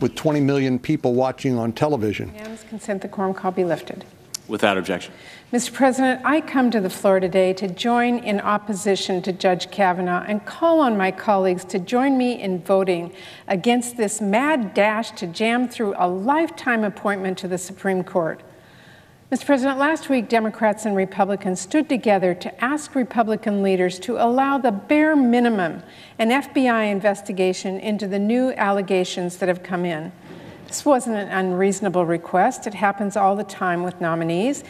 with 20 million people watching on television. Unanimous consent, the quorum call be lifted. Without objection. Mr. President, I come to the floor today to join in opposition to Judge Kavanaugh and call on my colleagues to join me in voting against this mad dash to jam through a lifetime appointment to the Supreme Court. Mr. President, last week, Democrats and Republicans stood together to ask Republican leaders to allow the bare minimum, an FBI investigation into the new allegations that have come in. This wasn't an unreasonable request. It happens all the time with nominees,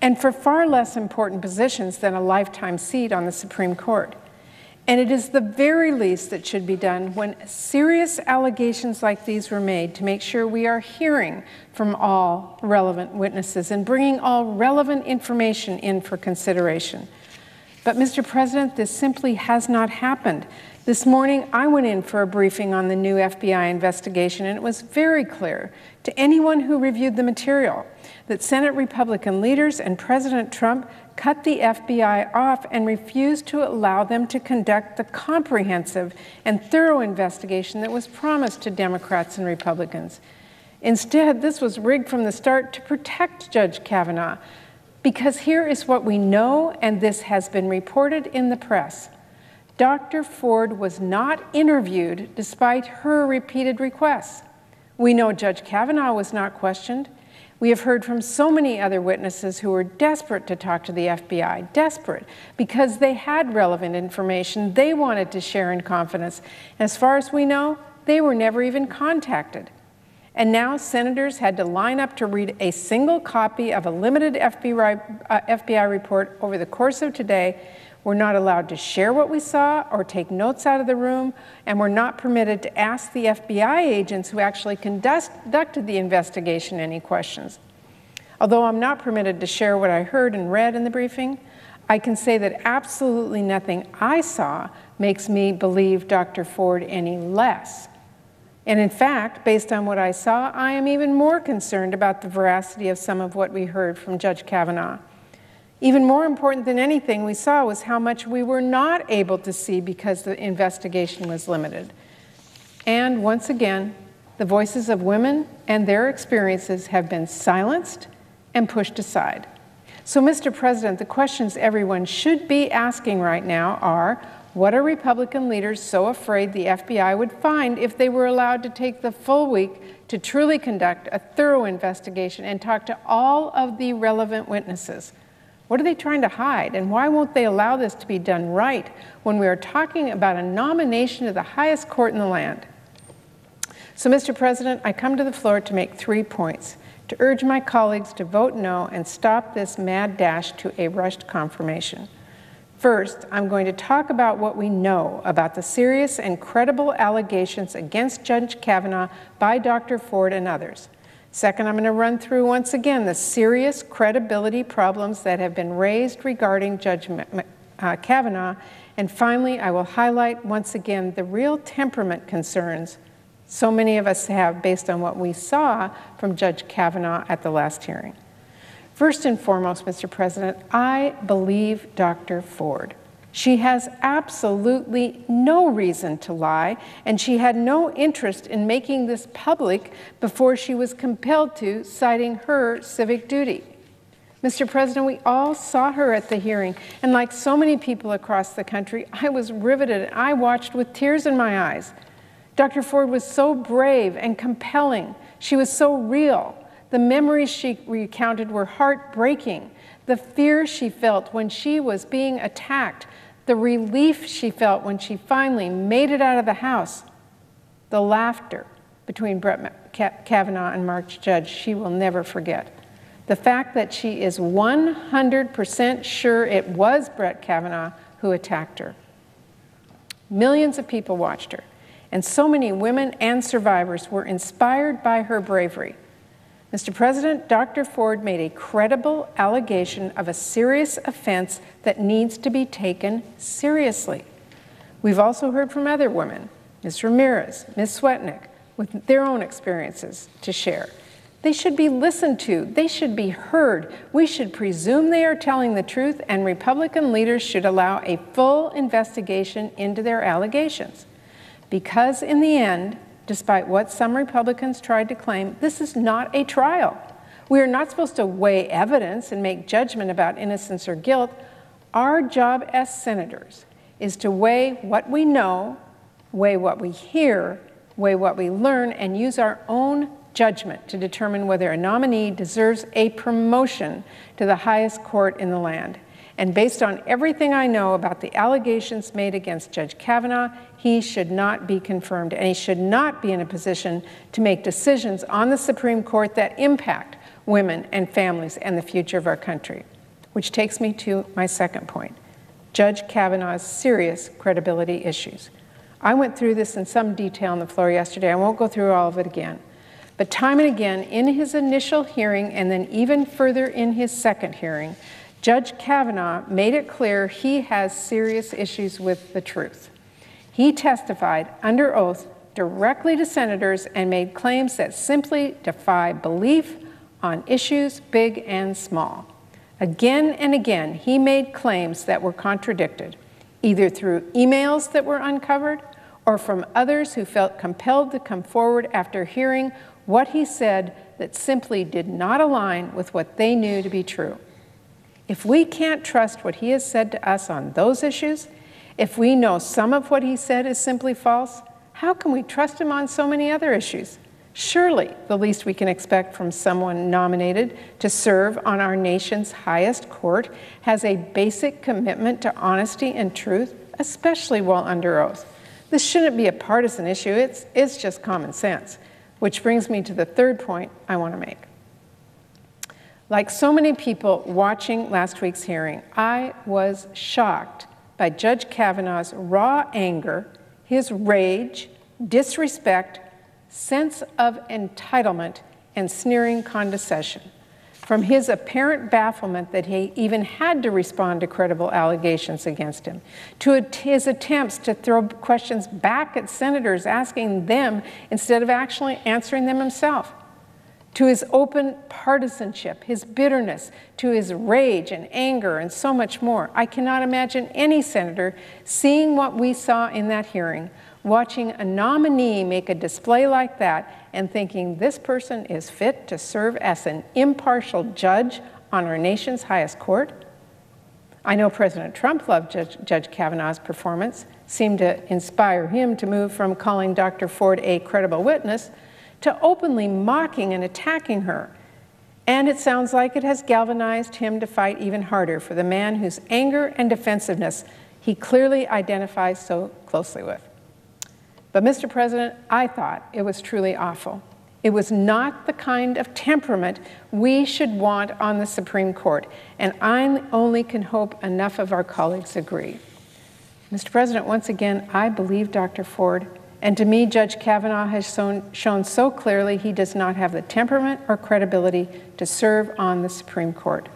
and for far less important positions than a lifetime seat on the Supreme Court. And it is the very least that should be done when serious allegations like these were made, to make sure we are hearing from all relevant witnesses and bringing all relevant information in for consideration. But, Mr. President, this simply has not happened. This morning, I went in for a briefing on the new FBI investigation, and it was very clear to anyone who reviewed the material that Senate Republican leaders and President Trump cut the FBI off and refused to allow them to conduct the comprehensive and thorough investigation that was promised to Democrats and Republicans. Instead, this was rigged from the start to protect Judge Kavanaugh, because here is what we know, and this has been reported in the press. Dr. Ford was not interviewed despite her repeated requests. We know Judge Kavanaugh was not questioned. We have heard from so many other witnesses who were desperate to talk to the FBI, desperate because they had relevant information they wanted to share in confidence. As far as we know, they were never even contacted. And now senators had to line up to read a single copy of a limited FBI report over the course of today. We're not allowed to share what we saw or take notes out of the room, and we're not permitted to ask the FBI agents who actually conducted the investigation any questions. Although I'm not permitted to share what I heard and read in the briefing, I can say that absolutely nothing I saw makes me believe Dr. Ford any less. And in fact, based on what I saw, I am even more concerned about the veracity of some of what we heard from Judge Kavanaugh. Even more important than anything we saw was how much we were not able to see because the investigation was limited. And once again, the voices of women and their experiences have been silenced and pushed aside. So, Mr. President, the questions everyone should be asking right now are, what are Republican leaders so afraid the FBI would find if they were allowed to take the full week to truly conduct a thorough investigation and talk to all of the relevant witnesses? What are they trying to hide, and why won't they allow this to be done right when we are talking about a nomination to the highest court in the land? So, Mr. President, I come to the floor to make 3 points, to urge my colleagues to vote no and stop this mad dash to a rushed confirmation. First, I'm going to talk about what we know about the serious and credible allegations against Judge Kavanaugh by Dr. Ford and others. Second, I'm going to run through once again the serious credibility problems that have been raised regarding Judge Kavanaugh. And finally, I will highlight once again the real temperament concerns so many of us have based on what we saw from Judge Kavanaugh at the last hearing. First and foremost, Mr. President, I believe Dr. Ford. She has absolutely no reason to lie, and she had no interest in making this public before she was compelled to, citing her civic duty. Mr. President, we all saw her at the hearing, and like so many people across the country, I was riveted. I watched with tears in my eyes. Dr. Ford was so brave and compelling. She was so real. The memories she recounted were heartbreaking. The fear she felt when she was being attacked, the relief she felt when she finally made it out of the House, the laughter between Brett Kavanaugh and Mark Judge, she will never forget. The fact that she is 100% sure it was Brett Kavanaugh who attacked her. Millions of people watched her, and so many women and survivors were inspired by her bravery. Mr. President, Dr. Ford made a credible allegation of a serious offense that needs to be taken seriously. We've also heard from other women, Ms. Ramirez, Ms. Swetnick, with their own experiences to share. They should be listened to. They should be heard. We should presume they are telling the truth, and Republican leaders should allow a full investigation into their allegations. Because in the end, despite what some Republicans tried to claim, this is not a trial. We are not supposed to weigh evidence and make judgment about innocence or guilt. Our job as senators is to weigh what we know, weigh what we hear, weigh what we learn, and use our own judgment to determine whether a nominee deserves a promotion to the highest court in the land. And based on everything I know about the allegations made against Judge Kavanaugh, he should not be confirmed, and he should not be in a position to make decisions on the Supreme Court that impact women and families and the future of our country. Which takes me to my second point, Judge Kavanaugh's serious credibility issues. I went through this in some detail on the floor yesterday. I won't go through all of it again. But time and again, in his initial hearing and then even further in his second hearing, Judge Kavanaugh made it clear he has serious issues with the truth. He testified under oath directly to senators and made claims that simply defy belief on issues big and small. Again and again, he made claims that were contradicted, either through emails that were uncovered or from others who felt compelled to come forward after hearing what he said that simply did not align with what they knew to be true. If we can't trust what he has said to us on those issues, if we know some of what he said is simply false, how can we trust him on so many other issues? Surely the least we can expect from someone nominated to serve on our nation's highest court has a basic commitment to honesty and truth, especially while under oath. This shouldn't be a partisan issue, it's just common sense. Which brings me to the third point I want to make. Like so many people watching last week's hearing, I was shocked by Judge Kavanaugh's raw anger, his rage, disrespect, sense of entitlement, and sneering condescension. From his apparent bafflement that he even had to respond to credible allegations against him, to his attempts to throw questions back at senators, asking them instead of actually answering them himself, to his open partisanship, his bitterness, to his rage and anger, and so much more. I cannot imagine any senator seeing what we saw in that hearing, watching a nominee make a display like that and thinking this person is fit to serve as an impartial judge on our nation's highest court. I know President Trump loved Judge Kavanaugh's performance, seemed to inspire him to move from calling Dr. Ford a credible witness to openly mocking and attacking her. And it sounds like it has galvanized him to fight even harder for the man whose anger and defensiveness he clearly identifies so closely with. But Mr. President, I thought it was truly awful. It was not the kind of temperament we should want on the Supreme Court, and I only can hope enough of our colleagues agree. Mr. President, once again, I believe Dr. Ford, and to me, Judge Kavanaugh has shown so clearly he does not have the temperament or credibility to serve on the Supreme Court.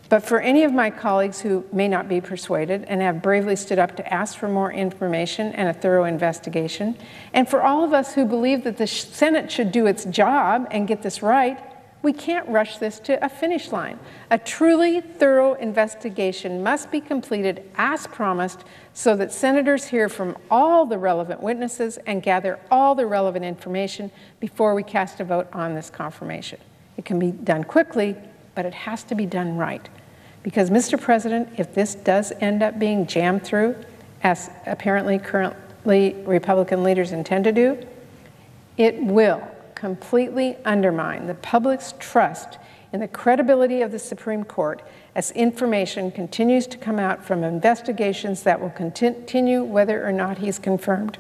But for any of my colleagues who may not be persuaded and have bravely stood up to ask for more information and a thorough investigation, and for all of us who believe that the Senate should do its job and get this right, we can't rush this to a finish line. A truly thorough investigation must be completed as promised so that senators hear from all the relevant witnesses and gather all the relevant information before we cast a vote on this confirmation. It can be done quickly, but it has to be done right. Because, Mr. President, if this does end up being jammed through, as apparently currently Republican leaders intend to do, it will completely undermine the public's trust in the credibility of the Supreme Court as information continues to come out from investigations that will continue whether or not he's confirmed.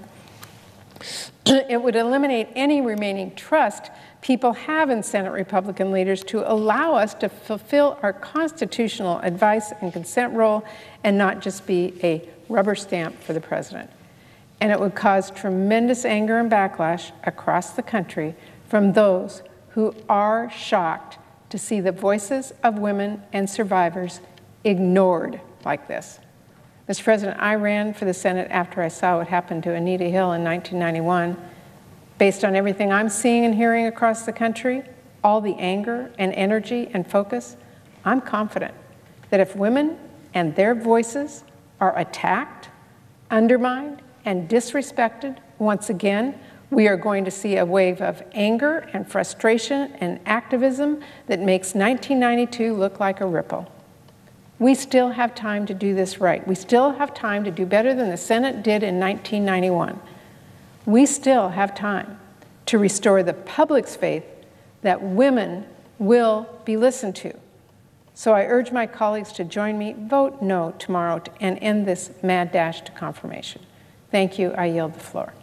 It would eliminate any remaining trust people have in Senate Republican leaders to allow us to fulfill our constitutional advice and consent role and not just be a rubber stamp for the president. And it would cause tremendous anger and backlash across the country from those who are shocked to see the voices of women and survivors ignored like this. Mr. President, I ran for the Senate after I saw what happened to Anita Hill in 1991. Based on everything I'm seeing and hearing across the country, all the anger and energy and focus, I'm confident that if women and their voices are attacked, undermined, and disrespected once again, We are going to see a wave of anger and frustration and activism that makes 1992 look like a ripple. We still have time to do this right. We still have time to do better than the Senate did in 1991. We still have time to restore the public's faith that women will be listened to. So I urge my colleagues to join me, vote no tomorrow, and end this mad dash to confirmation. Thank you. I yield the floor.